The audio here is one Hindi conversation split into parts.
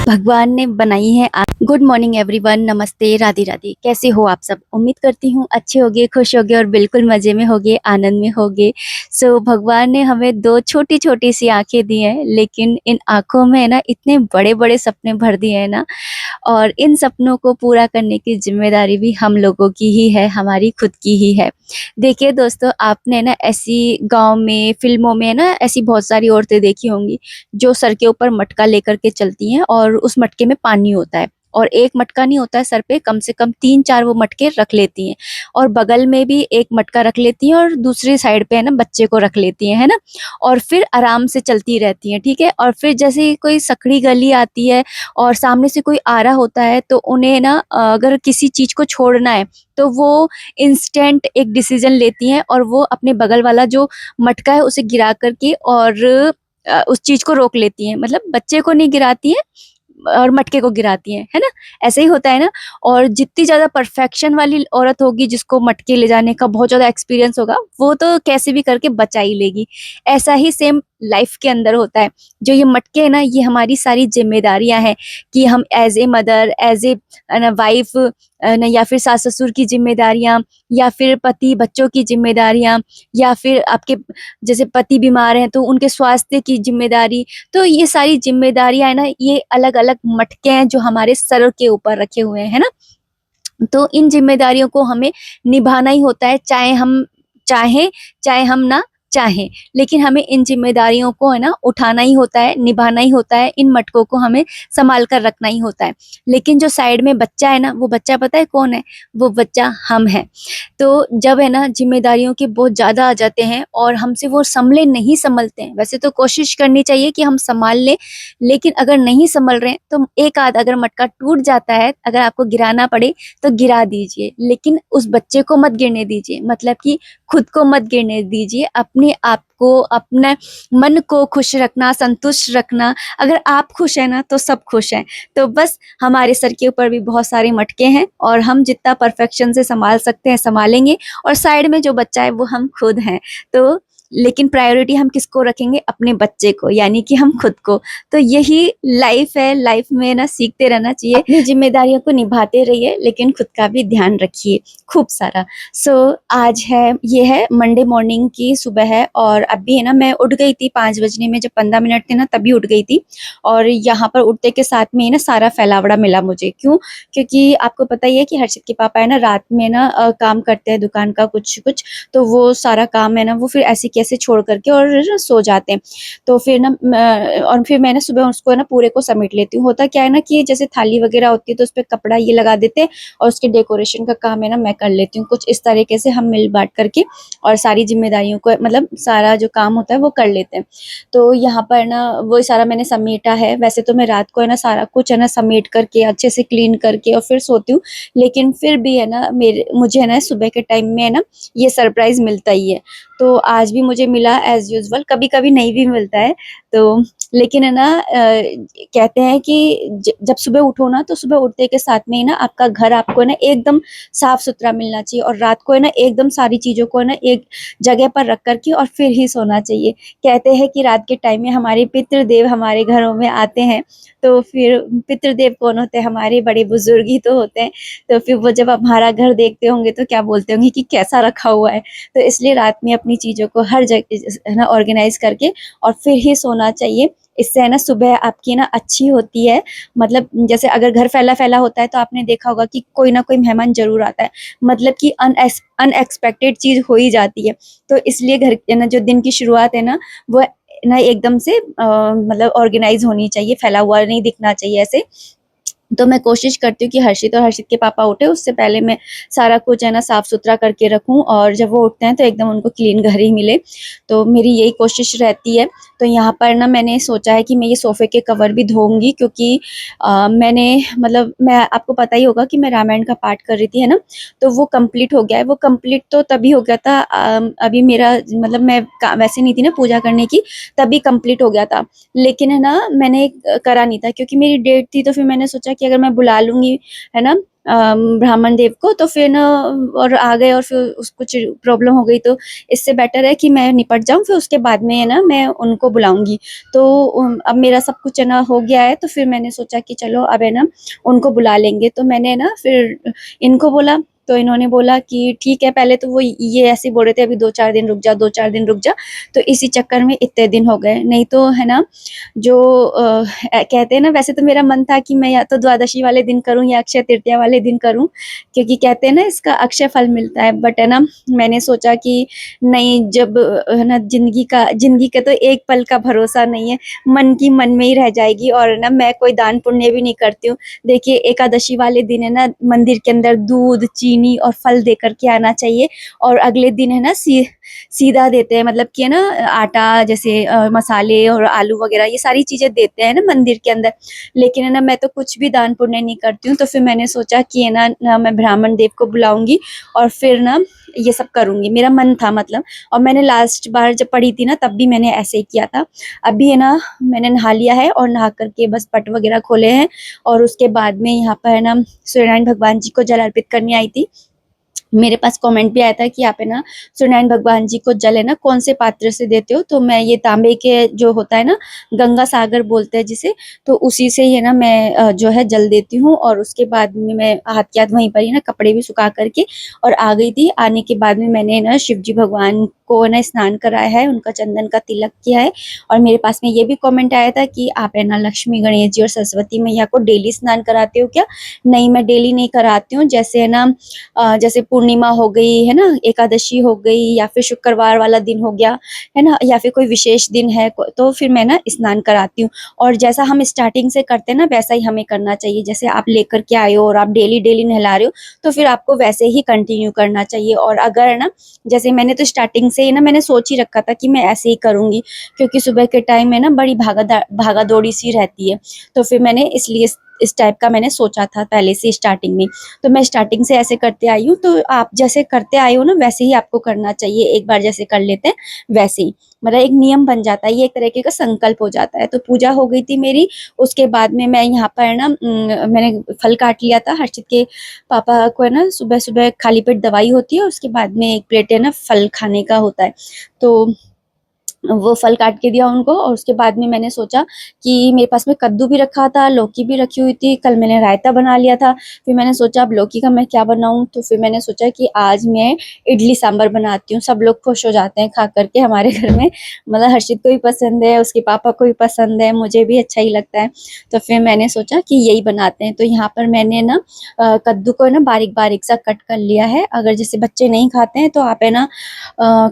भगवान ने बनाई है। गुड मॉर्निंग एवरीवन, नमस्ते, राधे राधे। कैसे हो आप सब? उम्मीद करती हूँ अच्छे होगे, खुश होगे और बिल्कुल मजे में होगे, आनंद में होगे। भगवान ने हमें दो छोटी छोटी सी आंखें दी हैं, लेकिन इन आंखों में है ना इतने बड़े बड़े सपने भर दिए हैं ना। और इन सपनों को पूरा करने की जिम्मेदारी भी हम लोगों की ही है, हमारी खुद की ही है। देखिए दोस्तों, आपने ना ऐसी गांव में, फिल्मों में ना ऐसी बहुत सारी औरतें देखी होंगी जो सर के ऊपर मटका लेकर के चलती हैं और उस मटके में पानी होता है। और एक मटका नहीं होता है सर पे, कम से कम 3-4 वो मटके रख लेती हैं। और बगल में भी एक मटका रख लेती हैं और दूसरी साइड पे है ना बच्चे को रख लेती हैं, है ना। और फिर आराम से चलती रहती हैं, ठीक है। और फिर जैसे ही कोई सकड़ी गली आती है और सामने से कोई आ रहा होता है, तो उन्हें ना अगर किसी चीज को छोड़ना है तो वो इंस्टेंट एक डिसीजन लेती हैं और वो अपने बगल वाला जो मटका है उसे गिरा करके और उस चीज को रोक लेती हैं। मतलब बच्चे को नहीं गिराती हैं और मटके को गिराती हैं, है ना। ऐसे ही होता है ना। और जितनी ज्यादा परफेक्शन वाली औरत होगी, जिसको मटके ले जाने का बहुत ज्यादा एक्सपीरियंस होगा, वो तो कैसे भी करके बचा ही लेगी। ऐसा ही सेम लाइफ के अंदर होता है। जो ये मटके है ना, ये हमारी सारी जिम्मेदारियां हैं कि हम as a mother, as a wife, या फिर सास ससुर की जिम्मेदारियां, या फिर पति बच्चों की जिम्मेदारियां, या फिर आपके जैसे पति बीमार हैं तो उनके स्वास्थ्य की जिम्मेदारी। तो ये सारी जिम्मेदारियां है ना, ये अलग अलग मटके हैं जो हमारे सर के ऊपर रखे हुए हैं, है ना। तो इन जिम्मेदारियों को हमें निभाना ही होता है, चाहे हम चाहें चाहे हम ना चाहें। लेकिन हमें इन जिम्मेदारियों को है ना उठाना ही होता है, निभाना ही होता है, इन मटकों को हमें संभाल कर रखना ही होता है। लेकिन जो साइड में बच्चा है ना, वो बच्चा पता है कौन है? वो बच्चा हम है। तो जब है ना जिम्मेदारियों के बहुत ज्यादा आ जाते हैं और हमसे वो संभले नहीं, संभलते हैं। वैसे तो कोशिश करनी चाहिए कि हम संभाल लें, लेकिन अगर नहीं संभल रहे हैं तो एक आध अगर मटका टूट जाता है, अगर आपको गिराना पड़े तो गिरा दीजिए, लेकिन उस बच्चे को मत गिरने दीजिए। मतलब कि खुद को मत गिरने दीजिए। अपने आप को, अपने मन को खुश रखना, संतुष्ट रखना। अगर आप खुश हैं ना तो सब खुश हैं। तो बस हमारे सर के ऊपर भी बहुत सारे मटके हैं और हम जितना परफेक्शन से संभाल सकते हैं संभालेंगे। और साइड में जो बच्चा है वो हम खुद हैं। तो लेकिन प्रायोरिटी हम किसको रखेंगे? अपने बच्चे को, यानी कि हम खुद को। तो यही लाइफ है। लाइफ में ना सीखते रहना चाहिए, अपनी जिम्मेदारियों को निभाते रहिए, लेकिन खुद का भी ध्यान रखिए खूब सारा। आज है, ये है मंडे मॉर्निंग की सुबह है और अभी है ना मैं उठ गई थी 5 बजने में, जब 15 मिनट थे ना तभी उठ गई थी। और यहाँ पर उठते के साथ में ही ना सारा फैलावड़ा मिला मुझे। क्यों? क्योंकि आपको पता ही है कि हर्षित के पापा है ना रात में ना काम करते हैं दुकान का कुछ कुछ। तो वो सारा काम है ना वो फिर ऐसे कैसे छोड़ करके और सो जाते हैं। तो फिर ना और फिर मैं ना सुबह उसको ना पूरे को समेट लेती हूँ। होता क्या है ना कि जैसे थाली वगैरह होती है तो उस पर कपड़ा ये लगा देते हैं और उसके डेकोरेशन का काम है ना मैं कर लेती हूँ। कुछ इस तरीके से हम मिल बांट करके और सारी जिम्मेदारियों को, मतलब सारा जो काम होता है वो कर लेते हैं। तो यहाँ पर ना वो सारा मैंने समेटा है। वैसे तो मैं रात को है ना सारा कुछ है ना समेट करके अच्छे से क्लीन करके और फिर सोती हूँ। लेकिन फिर भी है ना मुझे है ना सुबह के टाइम में है ना ये सरप्राइज मिलता ही है। तो आज भी मुझे मिला एज यूजुअल, कभी कभी नहीं भी मिलता है। तो लेकिन है ना कहते हैं कि जब सुबह उठो ना तो सुबह उठते के साथ में ही ना आपका घर आपको है ना एकदम साफ सुथरा मिलना चाहिए। और रात को है ना एकदम सारी चीजों को है ना एक जगह पर रख करके और फिर ही सोना चाहिए। कहते हैं कि रात के टाइम में हमारे पितृदेव हमारे घरों में आते हैं। तो फिर पितृदेव कौन होते हैं? हमारे बड़े बुजुर्ग ही तो होते हैं। तो फिर वो जब हमारा घर देखते होंगे तो क्या बोलते होंगे कि कैसा रखा हुआ है। तो इसलिए रात में अपनी चीजों को हर जगह है ना ऑर्गेनाइज करके और फिर ही सोना चाहिए। इससे है ना सुबह आपकी ना अच्छी होती है। मतलब जैसे अगर घर फैला फैला होता है तो आपने देखा होगा कि कोई ना कोई मेहमान जरूर आता है। मतलब कि अनएक्सपेक्टेड चीज हो ही जाती है। तो इसलिए घर ना जो दिन की शुरुआत है ना वो ना एकदम से मतलब ऑर्गेनाइज होनी चाहिए, फैला हुआ नहीं दिखना चाहिए ऐसे। तो मैं कोशिश करती हूँ कि हर्षित और हर्षित के पापा उठे उससे पहले मैं सारा कुछ है ना साफ सुथरा करके रखूं और जब वो उठते हैं तो एकदम उनको क्लीन घर ही मिले। तो मेरी यही कोशिश रहती है। तो यहाँ पर ना मैंने सोचा है कि मैं ये सोफे के कवर भी धोऊंगी, क्योंकि मैंने, मतलब मैं, आपको पता ही होगा कि मैं रामायण का पाठ कर रही थी, है ना। तो वो कंप्लीट हो गया है। वो कंप्लीट तो तभी हो गया था, अभी मेरा मतलब मैं वैसे नहीं थी ना पूजा करने की, तभी कंप्लीट हो गया था। लेकिन है ना मैंने करा नहीं था क्योंकि मेरी डेट थी। तो फिर मैंने सोचा कि अगर मैं बुला लूंगी, है ना, ब्राह्मण देव को, तो फिर ना और आ गए और फिर कुछ प्रॉब्लम हो गई, तो इससे बेटर है कि मैं निपट जाऊं, फिर उसके बाद में है ना मैं उनको बुलाऊंगी। तो अब मेरा सब कुछ है ना हो गया है, तो फिर मैंने सोचा कि चलो अब है ना उनको बुला लेंगे। तो मैंने ना फिर इनको बोला, तो इन्होंने बोला कि ठीक है। पहले तो वो ये ऐसे बोल रहे थे अभी 2-4 दिन रुक जा, 2-4 दिन रुक जा, तो इसी चक्कर में इतने दिन हो गए। नहीं तो है ना जो कहते हैं ना, वैसे तो मेरा मन था कि मैं या तो द्वादशी वाले दिन करूं या अक्षय तृतीया वाले दिन करूं, क्योंकि कहते हैं ना इसका अक्षय फल मिलता है। बट है ना मैंने सोचा कि नहीं, जब है ना जिंदगी का तो एक पल का भरोसा नहीं है, मन की मन में ही रह जाएगी। और ना मैं कोई दान पुण्य भी नहीं करती हूँ। देखिए एकादशी वाले दिन है ना मंदिर के अंदर दूध चीनी और फल दे करके आना चाहिए, और अगले दिन है ना सीधा देते हैं, मतलब कि है ना आटा जैसे मसाले और आलू वगैरह ये सारी चीजें देते हैं ना मंदिर के अंदर। लेकिन है ना मैं तो कुछ भी दान पुण्य नहीं करती हूँ। तो फिर मैंने सोचा कि है ना मैं ब्राह्मण देव को बुलाऊंगी और फिर ना ये सब करूंगी, मेरा मन था मतलब। और मैंने लास्ट बार जब पढ़ी थी ना तब भी मैंने ऐसे ही किया था। अभी है ना मैंने नहा लिया है और नहा करके बस पट वगैरह खोले हैं, और उसके बाद में यहाँ पर है ना सूर्यनारायण भगवान जी को जल अर्पित करने आई थी। मेरे पास कमेंट भी आया था कि आप है ना सूर्यनारायण भगवान जी को जल है ना कौन से पात्र से देते हो, तो मैं ये तांबे के जो होता है ना गंगा सागर बोलते हैं जिसे, तो उसी से ही है ना मैं जो है जल देती हूँ। और उसके बाद में मैं हाथ के हाथ वहीं पर ही ना कपड़े भी सुखा करके और आ गई थी। आने के बाद में मैंने ना शिव जी भगवान को ना स्नान कराया है, उनका चंदन का तिलक किया है। और मेरे पास में ये भी कमेंट आया था कि आप है ना लक्ष्मी गणेश जी और सरस्वती मैया को डेली स्नान कराते हो क्या? नहीं, मैं डेली नहीं कराती हूँ। जैसे है ना जैसे पूर्णिमा हो गई है ना, एकादशी हो गई, या फिर शुक्रवार वाला दिन हो गया है ना, या फिर कोई विशेष दिन है तो फिर मैं ना स्नान कराती हूँ। और जैसा हम स्टार्टिंग से करते हैं ना वैसा ही हमें करना चाहिए। जैसे आप लेकर के आए हो और आप डेली डेली नहला रहे हो, तो फिर आपको वैसे ही कंटिन्यू करना चाहिए। और अगर है ना जैसे मैंने तो स्टार्टिंग से ही ना मैंने सोच ही रखा था कि मैं ऐसे ही करूंगी, क्योंकि सुबह के टाइम में ना बड़ी भागा दौड़ी सी रहती है। तो फिर मैंने इसलिए इस टाइप का मैंने सोचा था पहले से स्टार्टिंग में। तो मैं स्टार्टिंग से ऐसे करते आई हूँ, तो आप जैसे करते आए हो ना वैसे ही आपको करना चाहिए। एक बार जैसे कर लेते हैं वैसे ही, मतलब एक नियम बन जाता है, ये एक तरीके का संकल्प हो जाता है। तो पूजा हो गई थी मेरी। उसके बाद में मैं यहाँ पर ना मैंने फल काट लिया था। हर्षित के पापा को है ना सुबह सुबह खाली पेट दवाई होती है, उसके बाद में एक प्लेट है ना फल खाने का होता है। तो वो फल काट के दिया उनको। और उसके बाद में मैंने सोचा कि मेरे पास में कद्दू भी रखा था, लौकी भी रखी हुई थी, कल मैंने रायता बना लिया था। फिर मैंने सोचा अब लौकी का मैं क्या बनाऊं, तो फिर मैंने सोचा कि आज मैं इडली सांभर बनाती हूँ। सब लोग खुश हो जाते हैं खा करके हमारे घर में, मतलब हर्षित को भी पसंद है, उसके पापा को भी पसंद है, मुझे भी अच्छा ही लगता है। तो फिर मैंने सोचा कि यही बनाते हैं। तो यहाँ पर मैंने ना कद्दू को ना बारीक बारीक सा कट कर लिया है। अगर जैसे बच्चे नहीं खाते हैं तो आप है ना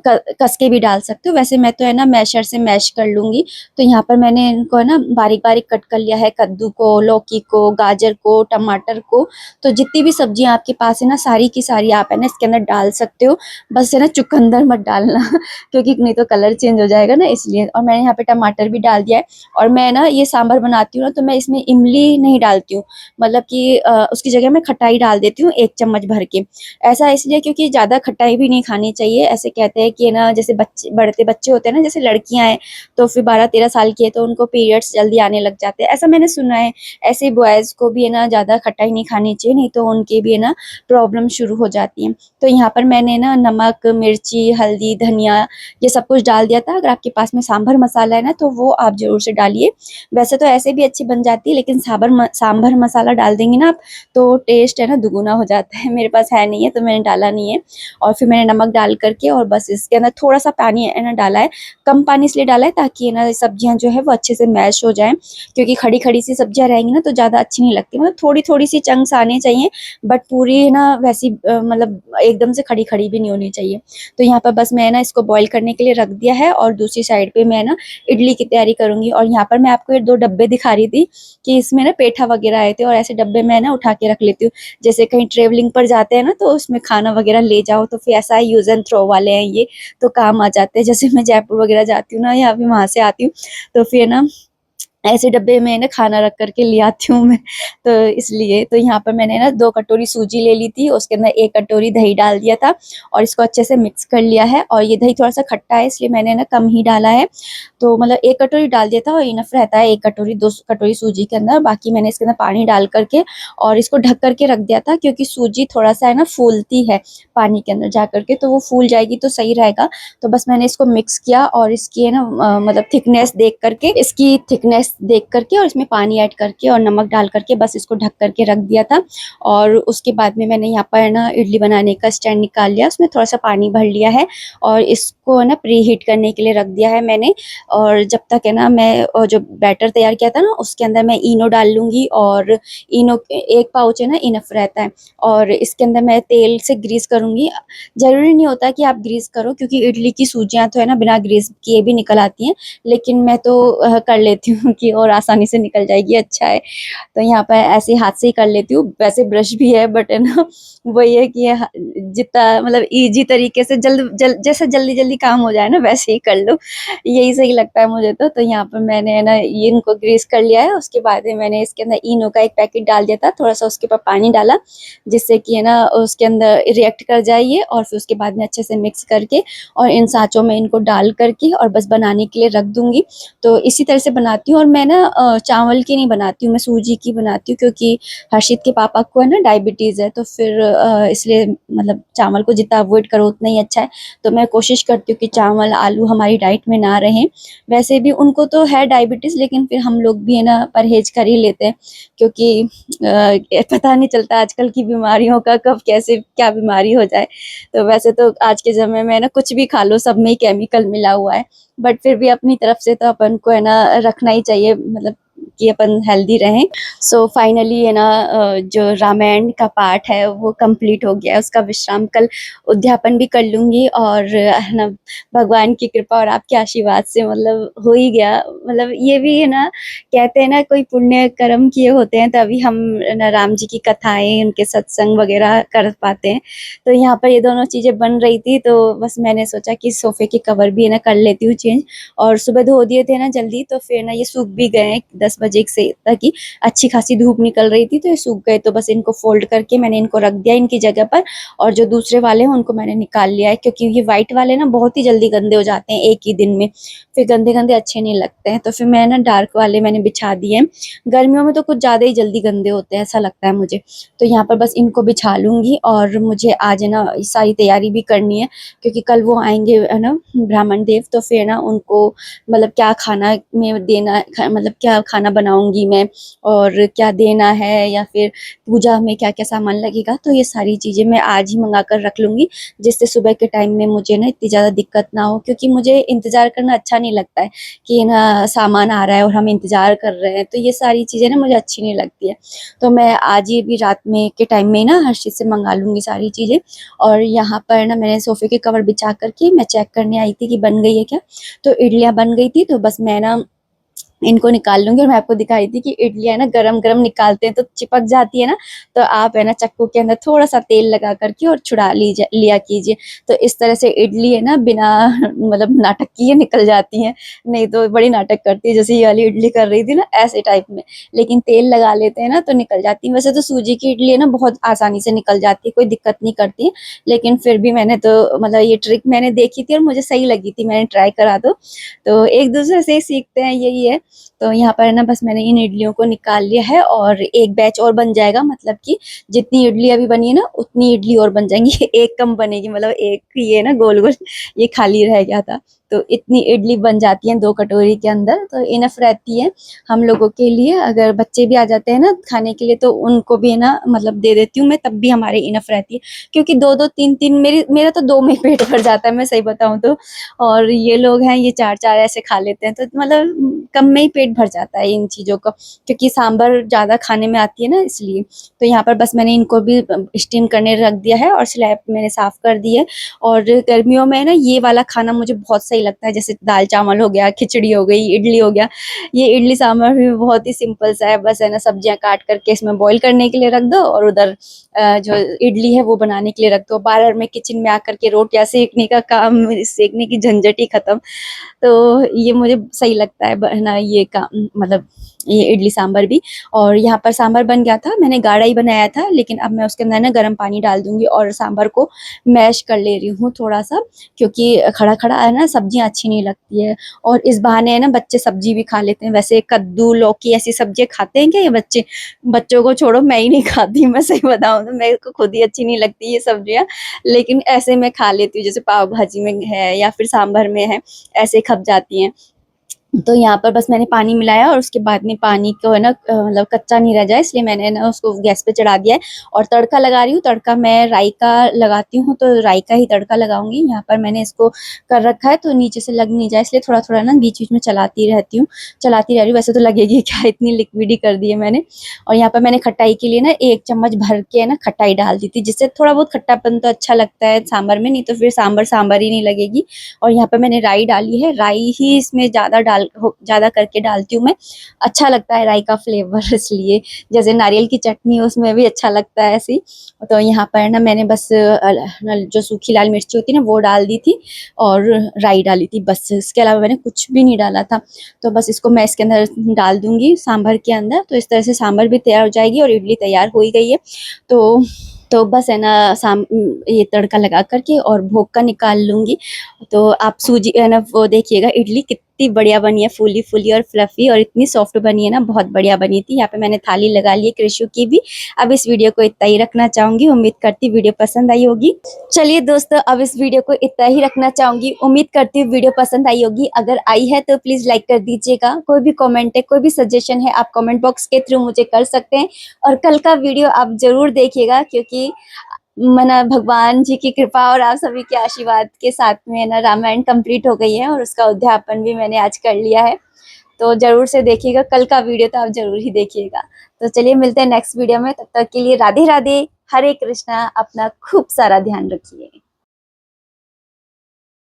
कस के भी डाल सकते हो। वैसे मैं तो है ना मैशर से मैश कर लूंगी। तो यहाँ पर मैंने इनको है ना बारीक बारीक कट कर लिया है, कद्दू को, लौकी को, गाजर को, टमाटर को। तो जितनी भी सब्जियां आपके पास है ना सारी की सारी आप है ना इसके अंदर डाल सकते हो। बस है ना चुकंदर मत डालना क्योंकि नहीं तो कलर चेंज हो जाएगा ना, इसलिए। और मैंने यहाँ पे टमाटर भी डाल दिया है। और मैं ना ये सांभर बनाती हूँ ना तो मैं इसमें इमली नहीं डालती हूँ, मतलब कि उसकी जगह मैं खटाई डाल देती हूँ 1 चम्मच भर के। ऐसा इसलिए क्योंकि ज्यादा खटाई भी नहीं खानी चाहिए। ऐसे कहते हैं कि ना जैसे बच्चे बढ़ते बच्चे होते हैं ना, जैसे लड़कियां हैं तो फिर 12-13 साल की है तो उनको पीरियड्स जल्दी आने लग जाते हैं, ऐसा मैंने सुना है। ऐसे बॉयज को भी है ना ज्यादा खटाई नहीं खानी चाहिए, नहीं तो उनके भी है ना प्रॉब्लम शुरू हो जाती है। तो यहाँ पर मैंने ना नमक, मिर्ची, हल्दी, धनिया ये सब कुछ डाल दिया था। अगर आपके पास में सांभर मसाला है ना तो वो आप जरूर से डालिए। वैसे तो ऐसे भी अच्छी बन जाती है, लेकिन सांभर मसाला डाल देंगे ना आप तो टेस्ट है ना दुगुना हो जाता है। मेरे पास है नहीं है तो मैंने डाला नहीं है। और फिर मैंने नमक डाल करके और बस इसके अंदर थोड़ा सा पानी है ना डाला है। कम पानी इसलिए डाला है ताकि है ना सब्जियां जो है वो अच्छे से मैश हो जाएं, क्योंकि खड़ी खड़ी सी सब्जियां रहेंगी ना तो ज्यादा अच्छी नहीं लगती, मतलब थोड़ी थोड़ी सी चंक्स आने चाहिए, बट पूरी है ना वैसी मतलब एकदम से खड़ी खड़ी भी नहीं होनी चाहिए। तो यहाँ पर बस मैं ना इसको बॉईल करने के लिए रख दिया है, और दूसरी साइड पे मैं ना इडली की तैयारी करूंगी। और यहाँ पर मैं आपको ये 2 डब्बे दिखा रही थी कि इसमें ना पेठा वगैरह आए थे, और ऐसे डब्बे मैं ना उठा के रख लेती हूँ। जैसे कहीं ट्रेवलिंग पर जाते हैं ना तो उसमें खाना वगैरह ले जाओ, तो फिर ऐसा यूज एंड थ्रो वाले हैं ये, तो काम आ जाते हैं। जैसे मैं जयपुर वगैरह जाती हूँ ना या फिर वहां से आती हूँ तो फिर ना ऐसे डब्बे में ना खाना रख कर के ले आती हूँ मैं, तो इसलिए। तो यहाँ पर मैंने ना 2 कटोरी सूजी ले ली थी, उसके अंदर 1 कटोरी दही डाल दिया था और इसको अच्छे से मिक्स कर लिया है। और ये दही थोड़ा-सा खट्टा है, इसलिए मैंने ना कम ही डाला है। तो मतलब 1 कटोरी डाल दिया था और इनफ रहता है 1 कटोरी 2 कटोरी सूजी के अंदर। बाकी मैंने इसके अंदर पानी डाल कर के और इसको ढक कर के रख दिया था, क्योंकि सूजी थोड़ा-सा है ना फूलती है पानी के अंदर जा कर के, तो वो फूल जाएगी तो सही रहेगा। तो बस मैंने इसको मिक्स किया और इसकी है ना मतलब थिकनेस देख करके और इसमें पानी ऐड करके और नमक डाल करके बस इसको ढक करके रख दिया था। और उसके बाद में मैंने यहाँ पर ना इडली बनाने का स्टैंड निकाल लिया, उसमें थोड़ा सा पानी भर लिया है और इसको ना प्री हीट करने के लिए रख दिया है मैंने। और जब तक है ना मैं जो बैटर तैयार किया था ना उसके अंदर मैं इनो डाल लूँगी, और इनो 1 पाउच है ना इनफ रहता है। और इसके अंदर मैं तेल से ग्रीस करूँगी। ज़रूरी नहीं होता कि आप ग्रीस करो, क्योंकि इडली की सूजियाँ तो है ना बिना ग्रीस किए भी निकल आती हैं, लेकिन मैं तो कर लेती हूँ कि और आसानी से निकल जाएगी, अच्छा है। तो यहाँ पे ऐसे हाथ से ही कर लेती हूँ। वैसे ब्रश भी है, बट है ना वही है कि जितना मतलब ईज़ी तरीके से जैसे जल्दी-जल्दी काम हो जाए ना वैसे ही कर लो, यही सही लगता है मुझे तो। तो यहाँ पर मैंने है ना ये इनको ग्रीस कर लिया है, उसके बाद में मैंने इसके अंदर इनो का 1 पैकेट डाल दिया था, थोड़ा-सा उसके ऊपर पानी डाला, जिससे कि है ना उसके अंदर रिएक्ट कर जाए ये, और फिर उसके बाद में अच्छे से मिक्स करके और इन साँचों में इनको डाल कर के और बस बनाने के लिए रख दूँगी। तो इसी तरह से बनाती हूँ। और मैं ना चावल की नहीं बनाती हूँ, मैं सूजी की बनाती हूँ, क्योंकि हर्षित के पापा को है ना डायबिटीज़ है, तो फिर इसलिए मतलब चावल को जितना अवॉइड करो उतना ही अच्छा है। तो मैं कोशिश करती हूँ कि चावल, आलू हमारी डाइट में ना रहें। वैसे भी उनको तो है डायबिटीज़, लेकिन फिर हम लोग भी है ना परहेज़ कर ही लेते हैं, क्योंकि पता नहीं चलता आजकल की बीमारियों का कब कैसे क्या बीमारी हो जाए। तो वैसे तो आज के ज़माने में ना कुछ भी खा लो, सब में ही केमिकल मिला हुआ है। बट फिर भी अपनी तरफ से तो अपन को है ना रखना ही चाहिए, मतलब कि अपन हेल्दी रहें। सो फाइनली है ना जो रामायण का पाठ है वो कंप्लीट हो गया है, उसका विश्राम कल उद्यापन भी कर लूँगी, और है ना भगवान की कृपा और आपके आशीर्वाद से मतलब हो ही गया। मतलब ये भी है ना, कहते हैं ना कोई पुण्य कर्म किए होते हैं तभी हम ना राम जी की कथाएँ, उनके सत्संग वगैरह कर पाते हैं। तो यहाँ पर ये दोनों चीज़ें बन रही थी, तो बस मैंने सोचा कि सोफ़े के कवर भी है ना कर लेती हूँ चेंज। और सुबह धो दिए थे ना जल्दी, तो फिर ना ये सूख भी गए हैं 10 बजे से तक ही, अच्छी खासी धूप निकल रही थी तो ये सूख गए। तो बस इनको फ़ोल्ड करके मैंने इनको रख दिया इनकी जगह पर, और जो दूसरे वाले हैं उनको मैंने निकाल लिया है, क्योंकि ये व्हाइट वाले ना बहुत ही जल्दी गंदे हो जाते हैं एक ही दिन में, फिर गंदे-गंदे अच्छे नहीं लगते हैं। तो फिर मैं ना डार्क वाले मैंने बिछा दिए हैं। गर्मियों में तो कुछ ज़्यादा ही जल्दी गंदे होते हैं, ऐसा लगता है मुझे। तो यहाँ पर बस इनको बिछा लूँगी, और मुझे आज है ना सारी तैयारी भी करनी है, क्योंकि कल वो आएँगे है ना ब्राह्मण देव, तो फिर ना उनको मतलब क्या खाना में देना मतलब क्या खाना बनाऊँगी मैं, और क्या देना है, या फिर पूजा में क्या-क्या सामान लगेगा, तो ये सारी चीज़ें मैं आज ही मँगा कर रख लूँगी, जिससे सुबह के टाइम में मुझे ना इतनी ज़्यादा दिक्कत ना हो, क्योंकि मुझे इंतज़ार करना अच्छा नहीं लगता है कि ना सामान आ रहा है और हम इंतज़ार कर रहे हैं, तो ये सारी चीज़ें ना मुझे अच्छी नहीं लगती है। तो मैं आज ही भी रात में के टाइम में ना हर्षित से मँगा लूँगी सारी चीज़ें। और यहाँ पर ना मैंने सोफ़े के कवर बिछा कर के मैं चेक करने आई थी कि बन गई है क्या? तो इडलियाँ बन गई थी, तो बस मैं ना इनको निकाल लूँगी। और मैं आपको दिखा रही थी कि इडलियाँ ना गरम-गरम निकालते हैं तो चिपक जाती है ना, तो आप है ना चक्कू के अंदर थोड़ा-सा तेल लगा कर के और छुड़ा लिया कीजिए। तो इस तरह से इडली है ना बिना मतलब नाटक किए निकल जाती हैं, नहीं तो बड़ी नाटक करती है, जैसे ये वाली इडली कर रही थी ना ऐसे टाइप में। लेकिन तेल लगा लेते हैं ना तो निकल जाती हैं। वैसे तो सूजी की इडली है ना बहुत आसानी से निकल जाती है, कोई दिक्कत नहीं करती है। लेकिन फिर भी मैंने तो मतलब ये ट्रिक मैंने देखी थी और मुझे सही लगी थी, मैंने ट्राई करा तो एक-दूसरे से ही सीखते हैं, यही है। तो यहाँ पर ना बस मैंने इन इडलियों को निकाल लिया है, और एक बैच और बन जाएगा, मतलब कि जितनी इडली अभी बनी है ना उतनी इडली और बन जाएँगी एक कम बनेगी, मतलब एक ये ना गोल-गोल ये खाली रह गया था। तो इतनी इडली बन जाती है 2 कटोरी के अंदर, तो इनफ रहती है हम लोगों के लिए। अगर बच्चे भी आ जाते हैं ना खाने के लिए तो उनको भी है ना मतलब दे देती हूँ मैं, तब भी हमारे इनफ रहती है। क्योंकि 2-2 3-3 मेरा तो 2 में ही पेट भर जाता है, मैं सही बताऊँ तो। और ये लोग हैं ये 4-4 ऐसे खा लेते हैं, तो मतलब कम में ही पेट भर जाता है इन चीज़ों का, क्योंकि सांभर ज़्यादा खाने में आती है ना इसलिए। तो यहाँ पर बस मैंने इनको भी स्टीम करने रख दिया है और स्लैब मैंने साफ़ कर दी है। और गर्मियों में ना ये वाला खाना मुझे बहुत सही लगता है, जैसे दाल चावल हो गया, खिचड़ी हो गई, इडली हो गया। ये इडली सांभर भी बहुत ही सिंपल सा है, बस है ना सब्जियां काट करके इसमें बॉईल करने के लिए रख दो और उधर जो इडली है वो बनाने के लिए रख दो। बार-बार में किचन में आकर के रोटियां सेकने का काम, सेकने की झंझट ही खत्म। तो ये मुझे सही लगता है है ना, ये काम मतलब ये इडली सांभर भी। और यहाँ पर सांभर बन गया था, मैंने गाढ़ा ही बनाया था, लेकिन अब मैं उसके अंदर ना गर्म पानी डाल दूंगी और सांभर को मैश कर ले रही हूँ थोड़ा सा, क्योंकि खड़ा खड़ा है ना सब्जियां अच्छी नहीं लगती है। और इस बहाने है ना बच्चे सब्जी भी खा लेते हैं। वैसे कद्दू, लौकी ऐसी सब्जियां खाते हैं क्या ये बच्चे? बच्चों को छोड़ो, मैं ही नहीं खाती, मैं सही बताऊं तो मेरे को खुद ही अच्छी नहीं लगती ये सब्जियां, लेकिन ऐसे मैं खा लेती हूँ, जैसे पाव भाजी में है या फिर सांभर में है, ऐसे खप जाती हैं। तो यहाँ पर बस मैंने पानी मिलाया और उसके बाद में पानी को है ना मतलब कच्चा नहीं रह जाए, इसलिए मैंने ना उसको गैस पे चढ़ा दिया है और तड़का लगा रही हूँ। तड़का मैं राई का लगाती हूँ, तो राई का ही तड़का लगाऊंगी। यहाँ पर मैंने इसको कर रखा है तो नीचे से लग नहीं जाए, इसलिए थोड़ा थोड़ा ना बीच बीच में चलाती रहती हूँ, चलाती रह रही हूँ। वैसे तो लगेगी क्या, इतनी लिक्विड ही कर दी है मैंने। और यहाँ पर मैंने खटाई के लिए ना 1 चम्मच भर के है ना खटाई डाल दी थी, जिससे थोड़ा बहुत खट्टापन तो अच्छा लगता है सांभर में, नहीं तो फिर सांभर सांभर ही नहीं लगेगी। और यहाँ पर मैंने राई डाली है, राई ही इसमें ज़्यादा करके डालती हूँ मैं, अच्छा लगता है राई का फ्लेवर इसलिए। जैसे नारियल की चटनी उसमें भी अच्छा लगता है ऐसी। तो यहाँ पर ना मैंने बस जो सूखी लाल मिर्ची होती है ना वो डाल दी थी और राई डाली थी, बस इसके अलावा मैंने कुछ भी नहीं डाला था। तो बस इसको मैं इसके अंदर डाल दूंगी सांभर के अंदर, तो इस तरह से सांभर भी तैयार हो जाएगी और इडली तैयार हो ही गई है। तो बस है ना ये तड़का लगा करके और भोग का निकाल लूँगी। तो आप सूजी है ना वो देखिएगा इडली कितनी बढ़िया बनी है, फूली-फूली और फ्लफ़ी और इतनी सॉफ्ट बनी है ना, बहुत बढ़िया बनी थी। यहाँ पे मैंने थाली लगा ली है क्रिशु की भी। अब इस वीडियो को इतना ही रखना चाहूँगी, उम्मीद करती हूँ वीडियो पसंद आई होगी। चलिए दोस्तों, अब इस वीडियो को इतना ही रखना चाहूँगी, उम्मीद करती हूँ वीडियो पसंद आई होगी। अगर आई है तो प्लीज़ लाइक कर दीजिएगा। कोई भी कमेंट है, कोई भी सजेशन है, आप कमेंट बॉक्स के थ्रू मुझे कर सकते हैं। और कल का वीडियो आप ज़रूर देखिएगा, क्योंकि मना भगवान जी की कृपा और आप सभी के आशीर्वाद के साथ में ना रामायण कंप्लीट हो गई है और उसका उद्यापन भी मैंने आज कर लिया है। तो ज़रूर से देखिएगा कल का वीडियो, तो आप ज़रूर ही देखिएगा। तो चलिए मिलते हैं नेक्स्ट वीडियो में, तब तक के लिए राधे राधे, हरे कृष्णा, अपना खूब सारा ध्यान रखिए।